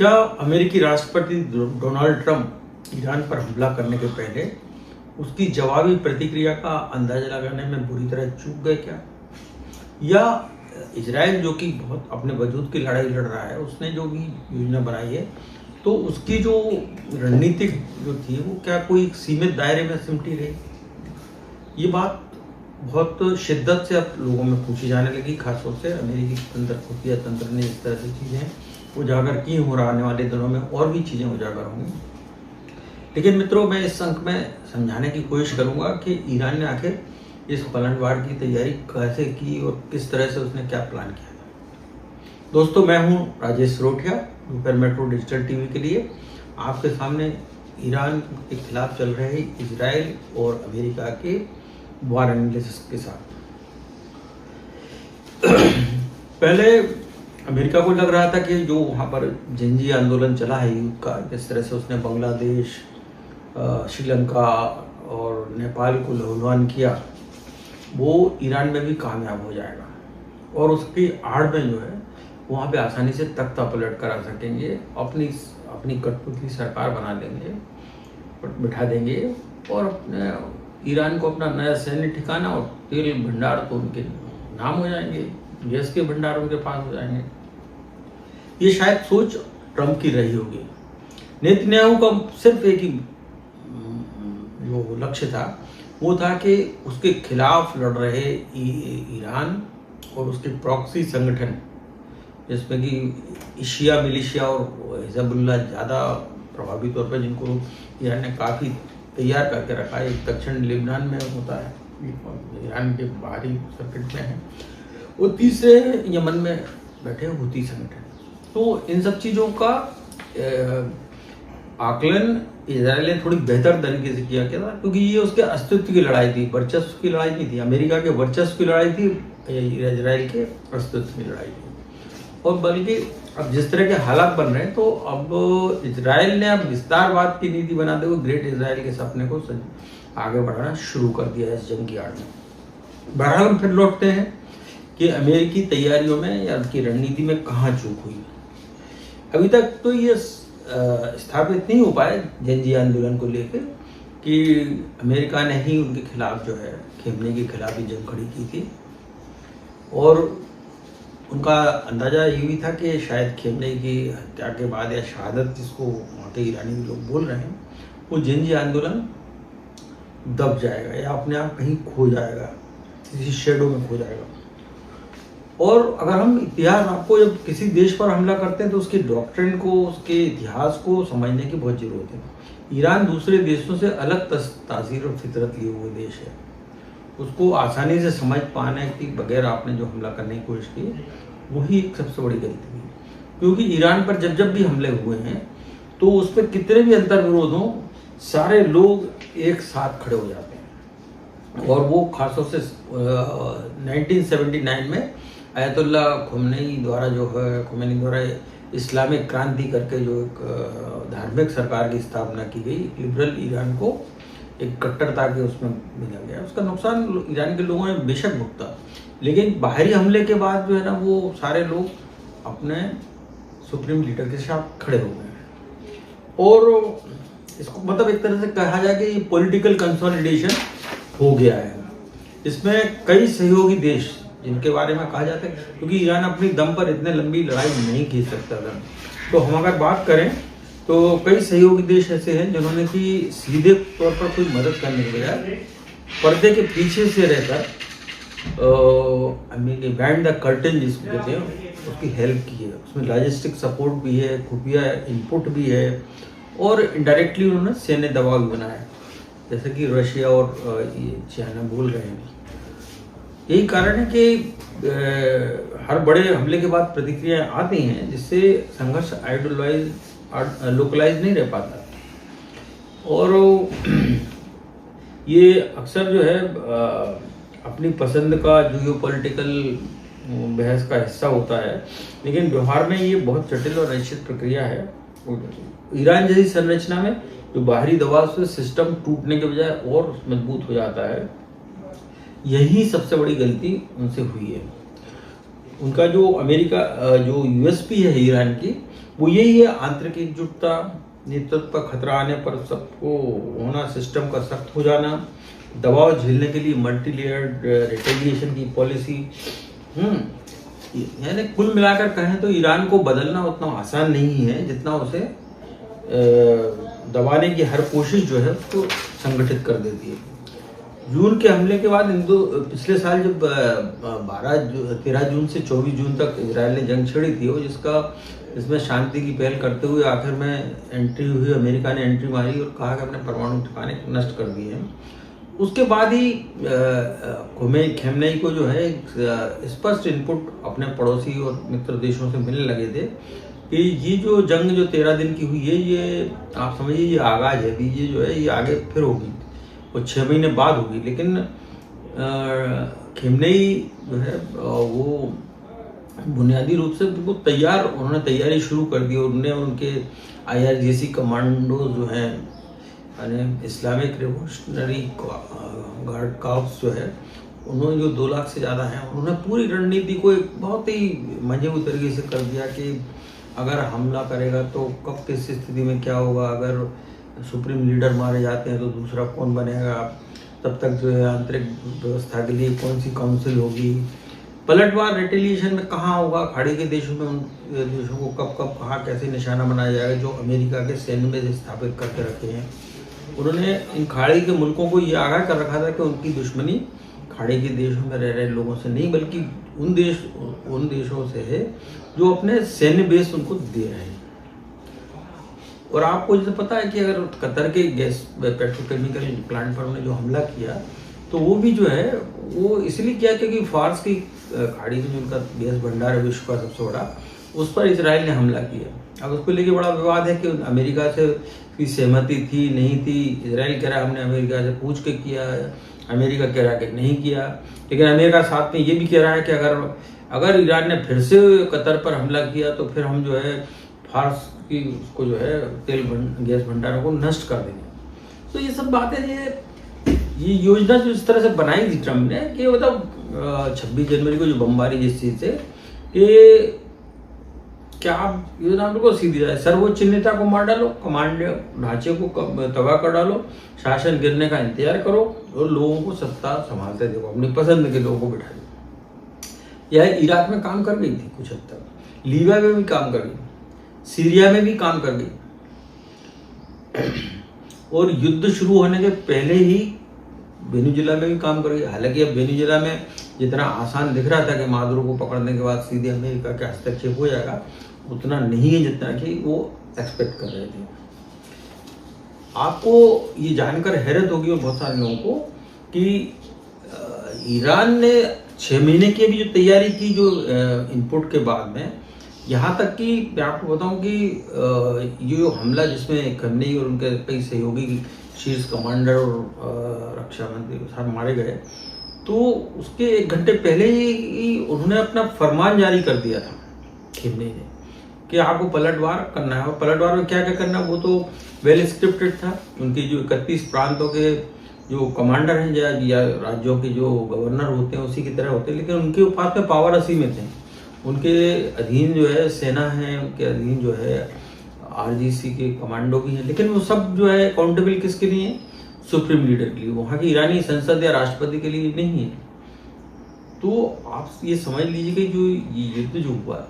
क्या अमेरिकी राष्ट्रपति डोनाल्ड ट्रंप ईरान पर हमला करने के पहले उसकी जवाबी प्रतिक्रिया का अंदाजा लगाने में बुरी तरह चूक गए क्या? या इजराइल जो कि बहुत अपने वजूद की लड़ाई लड़ रहा है, उसने जो भी योजना बनाई है तो उसकी जो रणनीतिक जो थी वो क्या कोई सीमित दायरे में सिमटी रही? ये बात बहुत शिद्दत से अब लोगों में पूछी जाने लगी, खासतौर से अमेरिकी खुफिया तंत्र ने इस तरह से चीज़ें उजागर की हो। आने वाले दिनों में और भी चीज़ें उजागर होंगी। लेकिन मित्रों, मैं इस अंक में समझाने की कोशिश करूंगा कि ईरान ने आखिर इस पलटवार की तैयारी कैसे की और किस तरह से उसने क्या प्लान किया था। दोस्तों, मैं हूं राजेश रोटिया, दोपहर मेट्रो डिजिटल टीवी के लिए आपके सामने ईरान के खिलाफ चल रहे इजराइल और अमेरिका के वार एनालिसिस के साथ। पहले अमेरिका को लग रहा था कि जो वहाँ पर जंजी आंदोलन चला है युद्ध का, जिस तरह से उसने बांग्लादेश, श्रीलंका और नेपाल को लहूलुहान किया, वो ईरान में भी कामयाब हो जाएगा और उसकी आड़ में जो है वहाँ पे आसानी से तख्ता पलट करा सकेंगे, अपनी कठपुतली सरकार बना देंगे, बिठा देंगे और अपने ईरान को अपना नया सैन्य ठिकाना और तेल भंडार तो उनके नाम हो जाएंगे, गैस के भंडार उनके पास हो जाएंगे। ये शायद सोच ट्रंप की रही होगी। नेतन्याहू का सिर्फ एक ही जो लक्ष्य था वो था कि उसके खिलाफ लड़ रहे ईरान और उसके प्रॉक्सी संगठन, जिसमें कि शिया मिलिशिया और हिजबुल्लाह ज़्यादा प्रभावी तौर पर, जिनको ईरान ने काफ़ी तैयार करके रखा है। एक दक्षिण लेबनान में होता है, ईरान के बाहरी सर्किट में है, और तीसरे यमन में बैठे हुती संगठन। तो इन सब चीज़ों का आकलन इजराइल ने थोड़ी बेहतर तरीके से किया था, क्योंकि ये उसके अस्तित्व की लड़ाई थी, वर्चस्व की लड़ाई नहीं थी। अमेरिका के वर्चस्व की लड़ाई थी, इजराइल के अस्तित्व की लड़ाई थी। और बल्कि अब जिस तरह के हालात बन रहे हैं, तो अब इजराइल ने अब विस्तारवाद की नीति बनाते हुए ग्रेट इजराइल के सपने को आगे बढ़ाना शुरू कर दिया है इस जंग की आड़ में। बहरहाल हम फिर लौटते हैं कि अमेरिकी तैयारियों में या उनकी रणनीति में कहाँ चूक हुई। अभी तक तो ये स्थापित नहीं हो पाए जंजी आंदोलन को लेकर कि अमेरिका ने ही उनके खिलाफ जो है खेमने के खिलाफ ही जंग खड़ी की थी, और उनका अंदाजा ये भी था कि शायद खेमने की हत्या के बाद या शहादत, जिसको वहाँ के ईरानी लोग बोल रहे हैं, वो जंजी आंदोलन दब जाएगा या अपने आप कहीं खो जाएगा, किसी शेडो में खो जाएगा। और अगर हम इतिहास, आपको जब किसी देश पर हमला करते हैं तो उसके डॉक्ट्रिन को, उसके इतिहास को समझने की बहुत ज़रूरत है। ईरान दूसरे देशों से अलग तासीर और फितरत लिए हुए देश है। उसको आसानी से समझ पाने के बगैर आपने जो हमला करने की कोशिश की, वही एक सबसे बड़ी गलती है। क्योंकि ईरान पर जब भी हमले हुए हैं तो उस पर कितने भी अंतर विरोध हों, सारे लोग एक साथ खड़े हो जाते हैं। और वो खासतौर से 1979 में आयतुल्ला खुमैनी द्वारा इस्लामिक क्रांति करके जो एक धार्मिक सरकार की स्थापना की गई, लिबरल ईरान को एक कट्टरता के उसमें मिला गया। उसका नुकसान ईरान के लोगों ने बेशक भुगता, लेकिन बाहरी हमले के बाद जो है ना, वो सारे लोग अपने सुप्रीम लीडर के साथ खड़े हो गए। और इसको मतलब एक तरह से कहा जाए कि ये पॉलिटिकल कंसोलिडेशन हो गया है। इसमें कई सहयोगी देश, जिनके बारे में कहा जाता है, क्योंकि ईरान अपनी दम पर इतने लंबी लड़ाई नहीं खींच सकता था, तो हम अगर बात करें तो कई सहयोगी देश ऐसे हैं जिन्होंने कि सीधे तौर पर कोई मदद करने के बजाय पर्दे के पीछे से रहकर बिहाइंड द कर्टन जिसको कहते हैं, उसकी हेल्प की है। उसमें लॉजिस्टिक सपोर्ट भी है, खुफिया इनपुट भी है, और इनडायरेक्टली उन्होंने सैन्य दबाव भी बनाया, जैसे कि रशिया और चाइना बोल रहे हैं। यही कारण है कि हर बड़े हमले के बाद प्रतिक्रियाएं आती हैं, जिससे संघर्ष लोकलाइज नहीं रह पाता। और ये अक्सर जो है अपनी पसंद का जियोपॉलिटिकल बहस का हिस्सा होता है, लेकिन व्यवहार में ये बहुत जटिल और अनिश्चित प्रक्रिया है। ईरान जैसी संरचना में जो बाहरी दबाव से सिस्टम टूटने के बजाय और मजबूत हो जाता है, यही सबसे बड़ी गलती उनसे हुई है। उनका जो यूएसपी है ईरान की, वो यही है, आंतरिक एकजुटता, नेतृत्व पर खतरा आने पर सबको होना, सिस्टम का सख्त हो जाना, दबाव झेलने के लिए मल्टी लेयर्ड रिटेलिएशन की पॉलिसी। यानी कुल मिलाकर कहें तो ईरान को बदलना उतना आसान नहीं है जितना उसे दबाने की हर कोशिश जो है उसको संगठित कर देती है। जून के हमले के बाद पिछले साल जब 13 जून से 24 जून तक इजराइल ने जंग छेड़ी थी, इसमें शांति की पहल करते हुए आखिर में एंट्री हुई, अमेरिका ने एंट्री मारी और कहा कि अपने परमाणु ठिकाने नष्ट कर दिए हैं। उसके बाद ही खेमनेई को जो है स्पष्ट इनपुट अपने पड़ोसी और मित्र देशों से मिलने लगे थे कि ये जो जंग जो 13 दिन की हुई है, ये आप समझिए ये आगाज है, ये जो है ये आगे फिर होगी, वो 6 महीने बाद होगी। लेकिन खेमनेई जो है वो बुनियादी रूप से बिल्कुल उन्होंने तैयारी शुरू कर दी। उन्होंने उनके IRGC कमांडो जो हैं, यानी इस्लामिक रिवोल्यूशनरी गार्ड कॉर्प्स जो है, उन्होंने जो 2 लाख से ज़्यादा हैं, उन्होंने पूरी रणनीति को एक बहुत ही मजबूत तरीके से कर दिया कि अगर हमला करेगा तो कब किस स्थिति में क्या होगा, अगर सुप्रीम लीडर मारे जाते हैं तो दूसरा कौन बनेगा, तब तक जो है आंतरिक व्यवस्था के लिए कौन सी काउंसिल होगी, पलटवार रिटेलिएशन में कहाँ होगा, खाड़ी के देशों में उन देशों को कब कब कहाँ कैसे निशाना बनाया जाएगा जो अमेरिका के सैन्य में स्थापित करके रखे हैं। उन्होंने इन खाड़ी के मुल्कों को ये आगाह कर रखा था कि उनकी दुश्मनी खाड़ी के देशों में रह रहे लोगों से नहीं, बल्कि उन देशों से है जो अपने सैन्य बेस उनको दे रहे हैं। और आपको जैसे पता है कि अगर कतर के गैस पेट्रोकेमिकल प्लांट पर उन्होंने जो हमला किया, तो वो भी जो है वो इसलिए किया क्योंकि फार्स की खाड़ी में जो उनका गैस भंडार है विश्व का सबसे बड़ा, उस पर इजराइल ने हमला किया। अब उसको लेके बड़ा विवाद है कि अमेरिका से की सहमति थी नहीं थी। इजराइल कह रहा है हमने अमेरिका से पूछ के किया, अमेरिका कह रहा है कि नहीं किया। लेकिन अमेरिका साथ में ये भी कह रहा है कि अगर ईरान ने फिर से कतर पर हमला किया तो फिर हम जो है फार्स की उसको जो है गैस भंडारों को नष्ट कर देंगे। तो ये सब बातें ये योजना जो इस तरह से बनाई थी ट्रम्प ने कि मतलब 26 जनवरी को जो बमबारी जिस चीज से कि क्या आप योजना बिल्कुल सीधी है, सर्वोच्च नेता को मार डालो, कमांड ढांचे को तबाह कर डालो, शासन गिरने का इंतजार करो और लोगों को सत्ता संभालते देखो, अपनी पसंद के लोगों को बिठा दो। यह इराक में काम कर गई थी कुछ हद तक, लीबिया में भी काम कर गई, सीरिया में भी काम कर गई, और युद्ध शुरू होने के पहले ही वेनेजुएला में भी काम कर गई। हालांकि अब वेनेजुएला में जितना आसान दिख रहा था कि मादुरो को पकड़ने के बाद सीधे अमेरिका का हस्तक्षेप हो जाएगा, उतना नहीं है जितना कि वो एक्सपेक्ट कर रहे थे। आपको ये जानकर हैरत होगी और बहुत सारे लोगों को कि ईरान ने 6 महीने की भी जो तैयारी की जो इनपुट के बाद में, यहाँ तक कि मैं आपको बताऊं कि ये जो हमला जिसमें खमेनी और उनके कई सहयोगी शीर्ष कमांडर और रक्षा मंत्री सारे मारे गए, तो उसके 1 घंटे पहले ही उन्होंने अपना फरमान जारी कर दिया था खेमनेई ने कि आपको पलटवार करना है। और पलटवार में क्या क्या करना वो तो वेल स्क्रिप्टेड था। उनकी जो 31 प्रांतों के जो कमांडर हैं या राज्यों के जो गवर्नर होते हैं उसी की तरह होते हैं, लेकिन उनके पास में पावर असीमित है। उनके अधीन जो है सेना है, उनके अधीन जो है RGC के कमांडो भी हैं, लेकिन वो सब जो है अकाउंटेबल किसके लिए है? सुप्रीम लीडर के लिए, वहाँ की ईरानी संसद या राष्ट्रपति के लिए नहीं है। तो आप ये समझ लीजिए कि जो ये युद्ध जो हुआ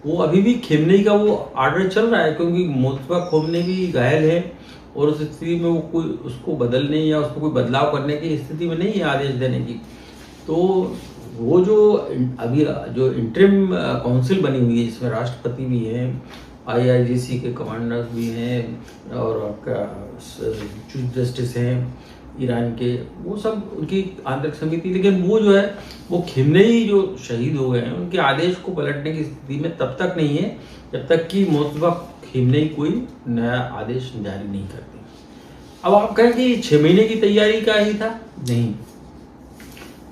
वो अभी भी खेमनेई का वो आर्डर चल रहा है, क्योंकि मोतबा खोमने भी घायल है और उस स्थिति में वो कोई उसको बदलने या उसको कोई बदलाव करने की स्थिति में नहीं है आदेश देने की। तो वो जो अभी जो इंटरिम काउंसिल बनी हुई है जिसमें राष्ट्रपति भी हैं, IRGC के कमांडर्स भी हैं और आपका चीफ जस्टिस हैं ईरान के, वो सब उनकी आंतरिक समिति। लेकिन वो जो है वो खेमनेई जो शहीद हो गए हैं उनके आदेश को पलटने की स्थिति में तब तक नहीं है जब तक कि मोतबा खेमनेई कोई नया आदेश जारी नहीं करते। अब आप कहें कि 6 महीने की तैयारी का ही था, नहीं।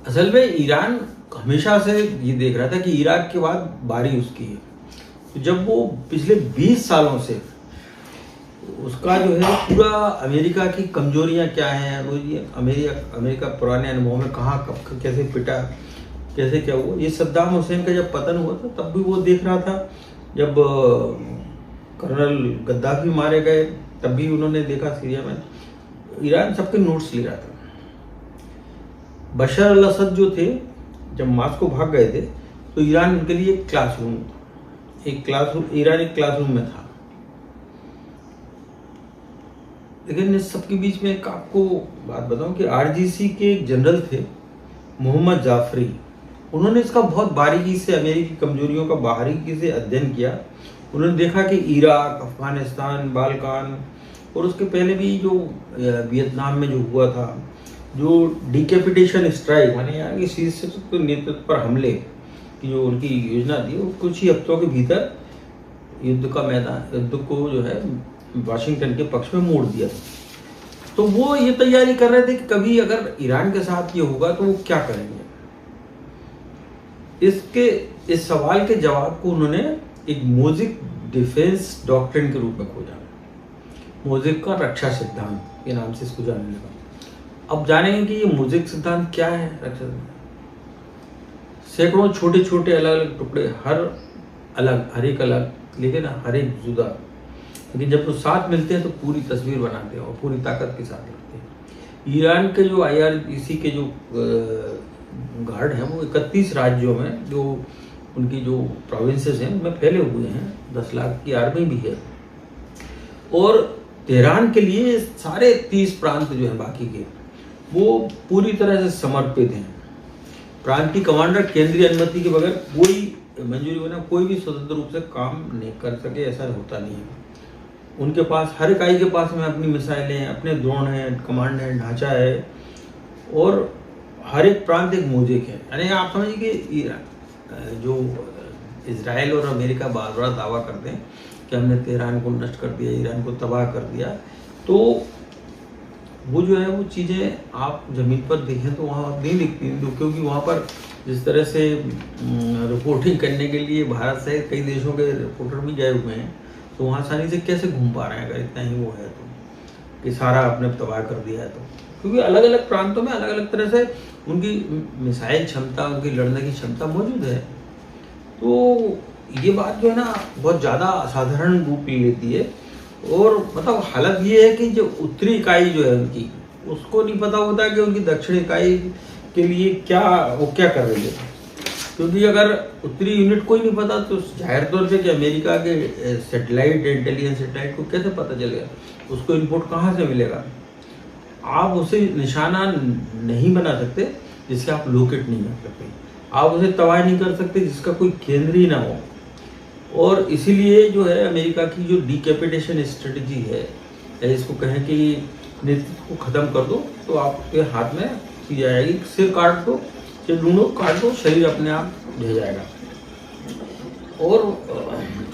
असल में ईरान हमेशा से ये देख रहा था कि इराक के बाद बारी उसकी है। तो जब वो पिछले 20 सालों से उसका जो है पूरा अमेरिका की कमजोरियां क्या हैं, अमेरिका पुराने अनुभव में कहाँ कब कैसे पिटा, कैसे क्या हुआ। ये सद्दाम हुसैन का जब पतन हुआ था तब भी वो देख रहा था, जब कर्नल गद्दाफी मारे गए, तब भी उन्होंने देखा सीरिया में ईरान सबके नोट्स ले रहा था। बशर अल असद जो थे, जब मास्को भाग गए थे तो ईरान उनके लिए एक क्लासरूम ईरान एक क्लासरूम में था। लेकिन इस सबके बीच में एक आपको बात बताऊं कि आरजीसी के एक जनरल थे मोहम्मद जाफरी, उन्होंने इसका बहुत बारीकी से अमेरिकी कमजोरियों का बारीकी से अध्ययन किया। उन्होंने देखा कि इराक, अफगानिस्तान, बाल्कान और उसके पहले भी जो वियतनाम में जो हुआ था, जो डिकैपिटेशन स्ट्राइक माने यानी कि शीर्ष नेतृत्व पर हमले की जो उनकी योजना थी, वो कुछ ही हफ्तों के भीतर युद्ध को जो है वाशिंगटन के पक्ष में मोड़ दिया था। तो वो ये तैयारी कर रहे थे कि कभी अगर ईरान के साथ ये होगा तो वो क्या करेंगे। इस सवाल के जवाब को उन्होंने एक मोजिक डिफेंस डॉक्ट्रिन के रूप में खोजा। मोजिक का रक्षा सिद्धांत के नाम से इसको जानने लगा। अब जानेंगे कि ये मोजिक सिद्धांत क्या है। रक्षा सैकड़ों छोटे छोटे अलग अलग टुकड़े, हर एक अलग, लेकिन हर एक जुदा, लेकिन जब वो साथ मिलते हैं तो पूरी तस्वीर बनाते हैं और पूरी ताकत के साथ रखते हैं। ईरान के जो IRGC के जो गार्ड हैं वो 31 राज्यों में जो उनकी जो प्रोविंसेस हैं उनमें फैले हुए हैं। 10 लाख की आर्मी भी है। और तेहरान के लिए सारे 30 प्रांत जो हैं बाकी के, वो पूरी तरह से समर्पित हैं। प्रांतीय कमांडर केंद्रीय अनुमति के बगैर कोई मंजूरी बना कोई भी स्वतंत्र रूप से काम नहीं कर सके, ऐसा होता नहीं है। उनके पास हर इकाई के पास में अपनी मिसाइलें, अपने ड्रोन हैं, कमांड है, ढांचा है, और हर एक प्रांत एक मोजिक है। यानी आप समझिए कि जो इजराइल और अमेरिका बार बार दावा करते हैं कि हमने तेहरान को नष्ट कर दिया, ईरान को तबाह कर दिया, तो वो जो है वो चीज़ें आप ज़मीन पर देखें तो वहाँ नहीं दिखती, क्योंकि वहाँ पर जिस तरह से रिपोर्टिंग करने के लिए भारत सहित कई देशों के रिपोर्टर भी गए हुए हैं, तो वहाँ आसानी से कैसे घूम पा रहे हैं अगर इतना ही वो है तो, कि सारा आपने तबाह कर दिया है तो। क्योंकि अलग अलग प्रांतों में अलग अलग तरह से उनकी मिसाइल क्षमता, उनकी लड़ने की क्षमता मौजूद है। तो ये बात जो है ना बहुत ज़्यादा असाधारण रूप ले लेती है। और मतलब हालत ये है कि जो उत्तरी इकाई जो है उनकी, उसको नहीं पता होता कि उनकी दक्षिण इकाई के लिए वो क्या कर रही है। क्योंकि अगर उत्तरी यूनिट को ही नहीं पता तो जाहिर तौर पे कि अमेरिका के सैटेलाइट, इंटेलिजेंस सैटेलाइट को कैसे पता चलेगा, उसको इनपुट कहाँ से मिलेगा। आप उसे निशाना नहीं बना सकते जिससे आप लोकेट नहीं कर सकते, आप उसे तबाह नहीं कर सकते जिसका कोई केंद्र ही ना हो। और इसीलिए जो है अमेरिका की जो डिकैपिटेशन स्ट्रेटजी है, इसको कहें कि नेतृत्व को ख़त्म कर दो तो आपके हाथ में की जाएगी, सिर काट दो, सिर ढूंढो, काट दो, शरीर अपने आप ढह जाएगा। और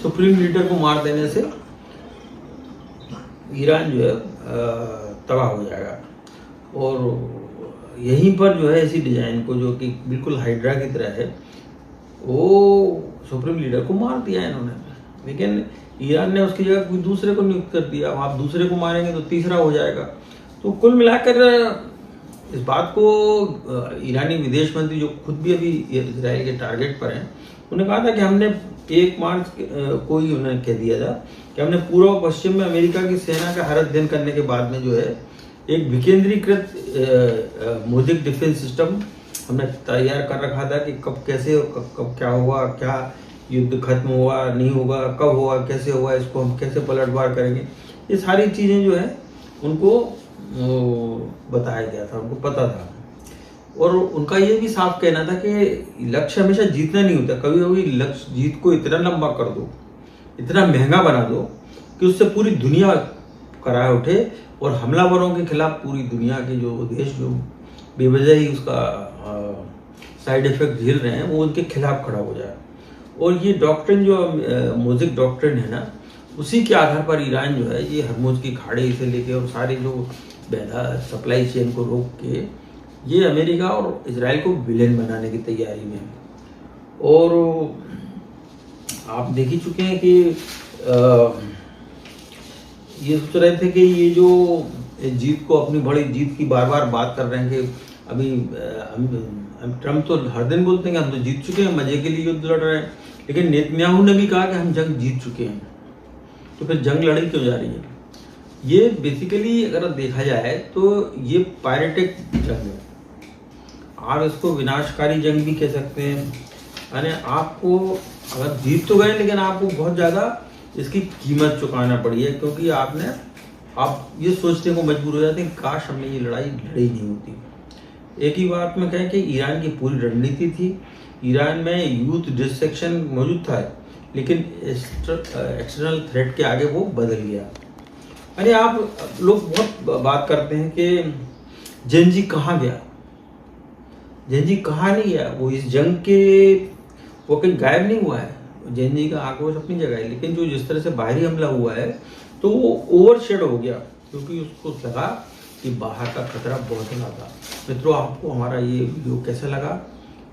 सुप्रीम लीडर को मार देने से ईरान जो है तबाह हो जाएगा। और यहीं पर जो है इसी डिजाइन को, जो कि बिल्कुल हाइड्रा की तरह है, वो सुप्रीम लीडर को मार दिया इन्होंने। लेकिन ईरान ने उसकी जगह कोई दूसरे को नियुक्त कर दिया। आप दूसरे को मारेंगे तो तीसरा हो जाएगा। तो कुल मिलाकर इस बात को ईरानी विदेश मंत्री, जो खुद भी अभी इजराइल के टारगेट पर हैं, उन्होंने कहा था कि हमने 1 मार्च को ही उन्होंने कह दिया था कि हमने पूर्व पश्चिम में अमेरिका की सेना का हर अध्ययन करने के बाद में जो है एक विकेंद्रीकृत मोजिक डिफेंस सिस्टम हमने तैयार कर रखा था कि कब कैसे, कब क्या हुआ, क्या युद्ध खत्म हुआ नहीं होगा, कब हुआ, कैसे हुआ, इसको हम कैसे पलटवार करेंगे। ये सारी चीज़ें जो है उनको बताया गया था, उनको पता था। और उनका ये भी साफ कहना था कि लक्ष्य हमेशा जीतना नहीं होता, कभी कभी लक्ष्य जीत को इतना लंबा कर दो, इतना महंगा बना दो कि उससे पूरी दुनिया कराए उठे और हमलावरों के खिलाफ पूरी दुनिया के जो देश जो बेवजह ही उसका साइड इफेक्ट झेल रहे हैं वो उनके खिलाफ खड़ा हो जाए। और ये डॉक्ट्रिन जो मोजिक डॉक्ट्रिन है ना, उसी के आधार पर ईरान जो है ये हरमुज की खाड़ी से लेके और सारी जो बेहदा सप्लाई चेन को रोक के ये अमेरिका और इजराइल को विलेन बनाने की तैयारी में है। और आप देख ही चुके हैं कि ये सोच रहे थे कि ये जो जीत को, अपनी बड़ी जीत की बार बार बात कर रहे हैं कि अभी हम ट्रम्प तो हर दिन बोलते हैं कि हम तो जीत चुके हैं, मजे के लिए युद्ध लड़ रहे हैं, लेकिन नेतन्याहू ने भी कहा कि हम जंग जीत चुके हैं। तो फिर जंग लड़ी क्यों जा रही है? ये बेसिकली अगर देखा जाए तो ये पायरेटिक जंग है। आप इसको विनाशकारी जंग भी कह सकते हैं। यानी आपको अगर जीत तो गए, लेकिन आपको बहुत ज़्यादा इसकी कीमत चुकाना पड़ी है, क्योंकि आप ये सोचने को मजबूर हो जाते हैं काश हमने ये लड़ाई लड़ी नहीं होती। एक ही बात में कहें कि ईरान की पूरी रणनीति थी, ईरान में यूथ डिस्ट्रैक्शन मौजूद था, लेकिन एक्सटर्नल थ्रेट के आगे वो बदल गया। अरे आप लोग बहुत बात करते हैं कि जेनजी कहाँ गया, जेनजी कहाँ नहीं गया, वो इस जंग के वो कहीं गायब नहीं हुआ है। जेनजी का आक्रोश अपनी जगह है, लेकिन जो जिस तरह से बाहरी हमला हुआ है तो वो ओवरशेडो हो गया, क्योंकि उसको लगा कि बाहर का खतरा बहुत ज़्यादा। मित्रों, आपको हमारा ये वीडियो कैसा लगा,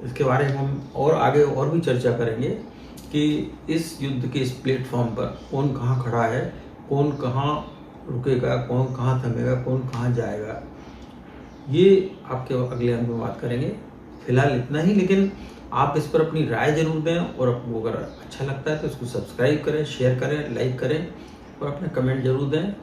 इसके बारे में हम और आगे और भी चर्चा करेंगे कि इस युद्ध के इस प्लेटफॉर्म पर कौन कहाँ खड़ा है, कौन कहाँ रुकेगा, कौन कहाँ थमेगा, कौन कहाँ जाएगा। ये आपके अगले अंक में बात करेंगे। फिलहाल इतना ही, लेकिन आप इस पर अपनी राय जरूर दें, और आपको अगर अच्छा लगता है तो इसको सब्सक्राइब करें, शेयर करें, लाइक करें और अपने कमेंट जरूर दें।